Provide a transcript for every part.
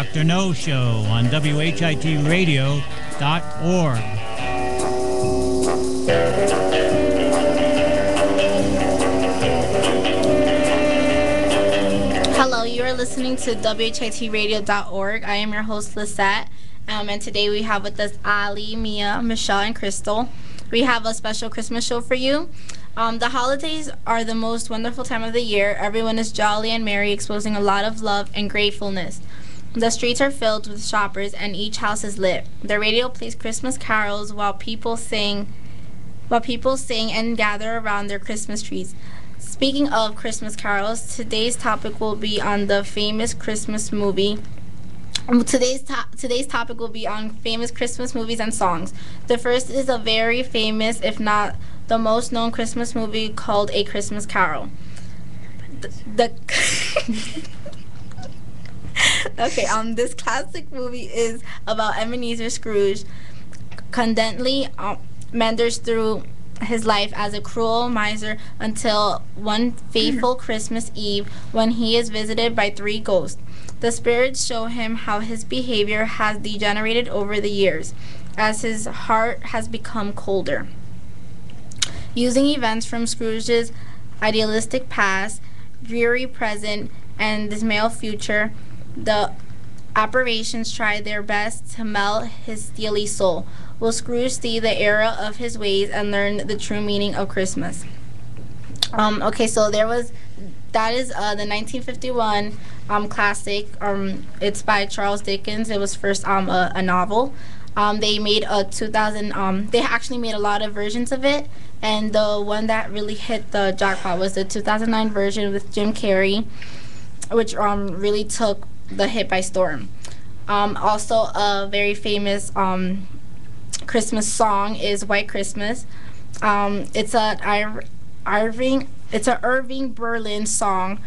Dr. No Show on WHIT Radio.org. Hello, you are listening to WHIT Radio.org. I am your host, Lizzette, and today we have with us Ali, Mia, Michelle, and Crystal. We have a special Christmas show for you. The holidays are the most wonderful time of the year. Everyone is jolly and merry, exposing a lot of love and gratefulness. The streets are filled with shoppers, and each house is lit. The radio plays Christmas carols while people sing and gather around their Christmas trees. Speaking of Christmas carols, today's topic will be on the famous Christmas movie. Today's topic will be on famous Christmas movies and songs. The first is a very famous, if not the most known Christmas movie called A Christmas Carol. This classic movie is about Ebenezer Scrooge constantly meanders through his life as a cruel miser until one fateful Christmas Eve when he is visited by three ghosts. The spirits show him how his behavior has degenerated over the years as his heart has become colder. Using events from Scrooge's idealistic past, dreary present, and dismal future, the apparitions try their best to melt his steely soul. Will Scrooge see the error of his ways and learn the true meaning of Christmas? That is the 1951 classic. It's by Charles Dickens. It was first a novel. They made a 2000. They actually made a lot of versions of it, and the one that really hit the jackpot was the 2009 version with Jim Carrey, which really took the hit by storm. Also, a very famous Christmas song is White Christmas. It's a Irving Berlin song,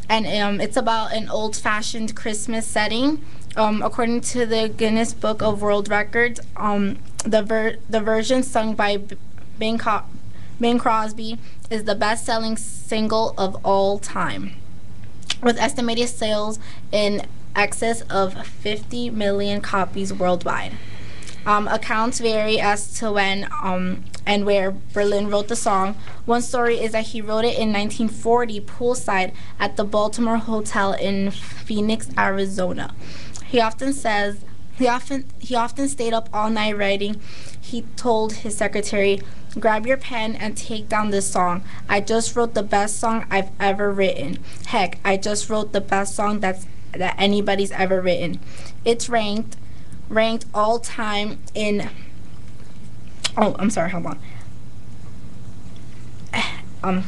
and it's about an old-fashioned Christmas setting. According to the Guinness Book of World Records, the version sung by Bing Crosby is the best-selling single of all time, with estimated sales in excess of 50 million copies worldwide. Accounts vary as to when and where Berlin wrote the song. One story is that he wrote it in 1940 poolside at the Baltimore Hotel in Phoenix, Arizona. He often stayed up all night writing. He told his secretary, "Grab your pen and take down this song. I just wrote the best song I've ever written. Heck, I just wrote the best song that anybody's ever written. It's ranked all time in." Oh, I'm sorry. Hold on.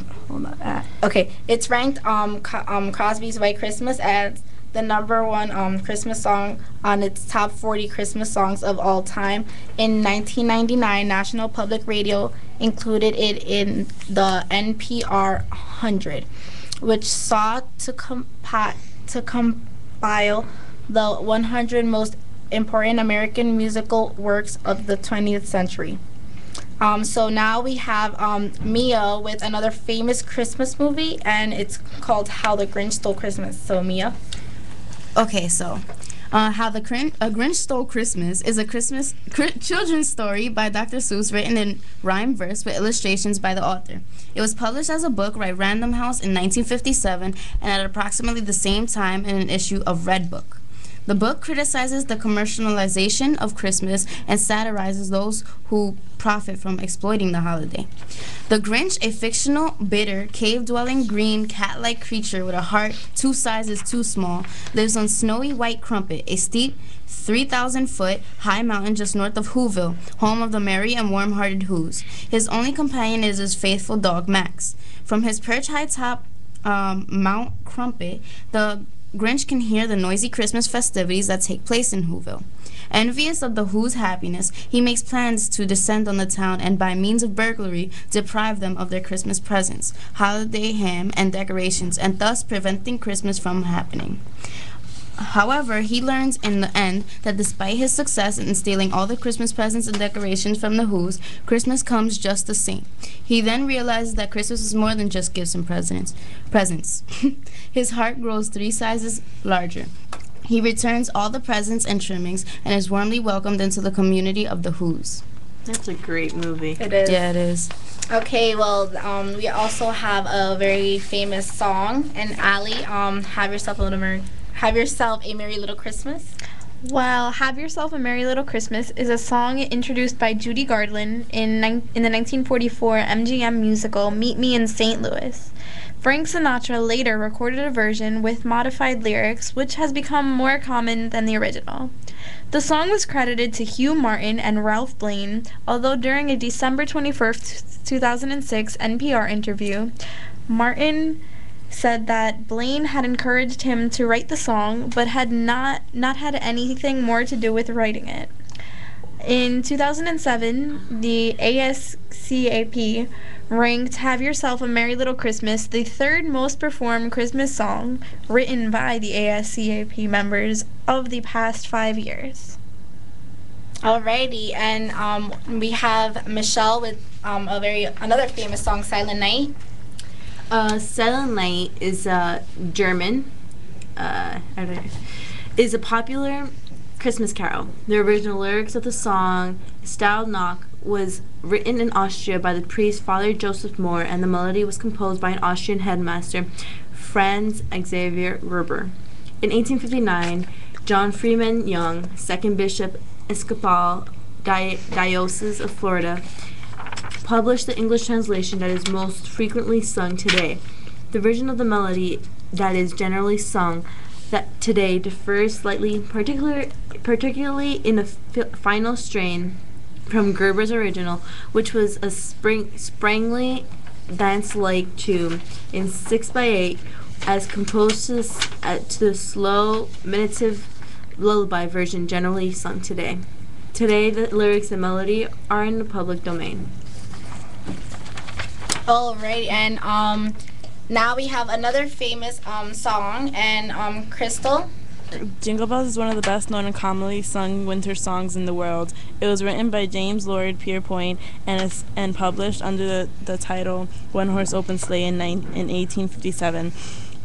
Okay, it's ranked Crosby's White Christmas as the number one Christmas song on its top 40 Christmas songs of all time. In 1999, National Public Radio included it in the NPR 100, which sought to compile the 100 most important American musical works of the 20th century. So now we have Mia with another famous Christmas movie, and it's called How the Grinch Stole Christmas. So Mia. Okay, so How the Grinch Stole Christmas is a children's story by Dr. Seuss, written in rhyme verse with illustrations by the author. It was published as a book by Random House in 1957 and at approximately the same time in an issue of Red Book. The book criticizes the commercialization of Christmas and satirizes those who profit from exploiting the holiday. The Grinch, a fictional, bitter, cave-dwelling, green, cat-like creature with a heart 2 sizes too small, lives on snowy white Crumpet, a steep 3,000-foot high mountain just north of Whoville, home of the merry and warm-hearted Whos. His only companion is his faithful dog, Max. From his perch high top Mount Crumpet, the Grinch can hear the noisy Christmas festivities that take place in Whoville. Envious of the Who's happiness, he makes plans to descend on the town and by means of burglary deprive them of their Christmas presents, holiday ham, and decorations, and thus preventing Christmas from happening. However, he learns in the end that despite his success in stealing all the Christmas presents and decorations from the Who's, Christmas comes just the same. He then realizes that Christmas is more than just gifts and presents. His heart grows 3 sizes larger. He returns all the presents and trimmings and is warmly welcomed into the community of the Who's. That's a great movie. It is. Yeah, it is. Okay, well, we also have a very famous song. And Allie, have yourself a Merry Little Christmas. Well, Have Yourself a Merry Little Christmas is a song introduced by Judy Garland in the 1944 MGM musical Meet Me in St. Louis. Frank Sinatra later recorded a version with modified lyrics, which has become more common than the original. The song was credited to Hugh Martin and Ralph Blaine, although during a December 21st, 2006 NPR interview, Martin said that Blaine had encouraged him to write the song, but had not had anything more to do with writing it. In 2007, the ASCAP ranked Have Yourself a Merry Little Christmas the third most performed Christmas song written by the ASCAP members of the past 5 years. Alrighty, and we have Michelle with another famous song, Silent Night. Silent Night is German. Is a popular Christmas carol. The original lyrics of the song, Stille Nacht, was written in Austria by the priest Father Joseph Mohr, and the melody was composed by an Austrian headmaster, Franz Xavier Gerber. In 1859, John Freeman Young, second Bishop Episcopal Diocese of Florida, published the English translation that is most frequently sung today. The version of the melody that is generally sung that today differs slightly, particularly in the final strain from Gerber's original, which was a sprangly dance-like tune in 6/8, as composed to the slow, meditative lullaby version generally sung today. Today, the lyrics and melody are in the public domain. Alright, and now we have another famous song, and Crystal. Jingle Bells is one of the best known and commonly sung winter songs in the world. It was written by James Lord Pierpont and published under the title One Horse Open Sleigh in 1857.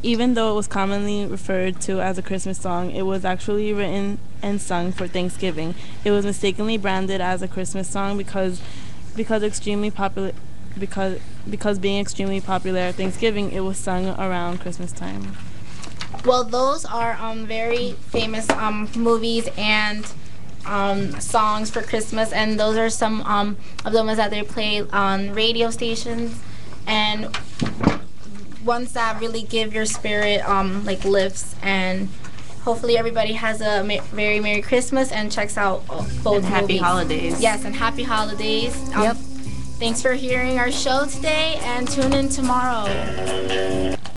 Even though it was commonly referred to as a Christmas song, it was actually written and sung for Thanksgiving. It was mistakenly branded as a Christmas song because being extremely popular at Thanksgiving, it was sung around Christmas time. Well, those are very famous movies and songs for Christmas, and those are some of the ones that they play on radio stations, and ones that really give your spirit like lifts. And hopefully everybody has a very Merry Christmas and checks out both and happy movies. holidays. Yes, and happy holidays. Yep. Thanks for hearing our show today, and tune in tomorrow.